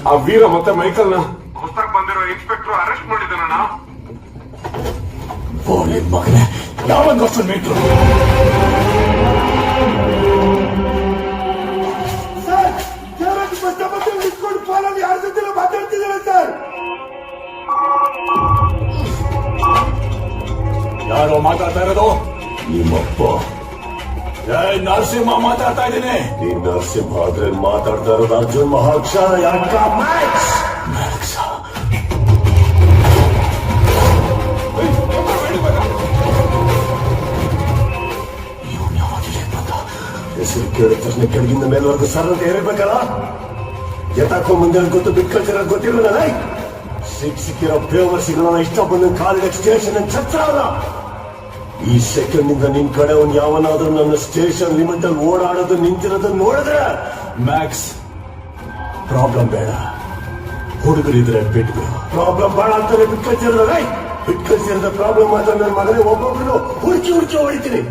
ಆ ವೀರ ಮತ್ತೆ ಮೈಕಲ್ ನ ಹೊಸದಾಗಿ ಬಂದಿರೋ ಇನ್ಸ್ಪೆಕ್ಟರ್ ಅರೆಸ್ಟ್ ಮಾಡಿದ್ದಾನಣ್ಣ. ಮಗನೇ ಯಾವೊಂದು ಮೀಟ್ರು ಮಾತಾಡ್ತಿದ್ದಾರೆ ಸರ್. ಯಾರೋ ಮಾತಾಡ್ತಾ ಇರೋದು? ನಿಮ್ಮಪ್ಪ. ನರಸಿಂಹ ಮಾತಾಡ್ತಾ ಇದ್ದೀನಿ. ಈ ನರಸಿಂಹ ಆದ್ರೆ ಮಾತಾಡ್ತಾ ಇರೋದು ಅರ್ಜುನ್ ಮಹಾಕ್ಷರ ಯಾಕ ಮ್ಯಾಕ್ಸ್. ಹೆಸರು ಕೇಳಿದ ತಕ್ಷಣ ಕೆಳಗಿಂದ ಮೇಲ್ವರೆಗೂ ಸರ್ ಅಂತ ಹೇಳಬೇಕಲ್ಲ. ಎತ್ತಾಕೋ ಮುಂದೆ ಗೊತ್ತು ಬಿಟ್ಟು ಕಳ್ಸಿರೋದು ಗೊತ್ತಿಲ್ಲ. ಸಿಕ್ಕಿರೋ ಬೇವರ್ಸಿಗಳನ್ನ ಇಷ್ಟ ಬಂದ ಕಾಲಿಗೆ ಸ್ಟೇಷನ್ ಛತ್ರ. ಈ ಸೆಕೆಂಡ್ ಇಂದ ನಿನ್ ಕಡೆ ಅವ್ನು ಯಾವನಾದ್ರೂ ನನ್ನ ಸ್ಟೇಷನ್ ಲಿಮಿಟ್ ಅಲ್ಲಿ ಓಡಾಡೋದು ನಿಂತಿರೋದನ್ನ ನೋಡಿದ್ರೆ ಮ್ಯಾಕ್ಸ್ ಪ್ರಾಬ್ಲಮ್ ಬೇಡ. ಹುಡುಗರಿದ್ರೆ ಬಿಟ್ಟು ಪ್ರಾಬ್ಲಮ್ ಬೇಡ ಅಂತಾನೆ ಬಿಟ್ಕೊಳ್ತಿರೋದ. ಬಿಟ್ಕೊಳ್ತಿರೋದ ಪ್ರಾಬ್ಲಮ್ ಆದ್ರೆ ನನ್ನ ಮಗನೇ ಒಬ್ಬೊಬ್ರು ಹುಡುಕಿ ಹೊಡಿತೀನಿ.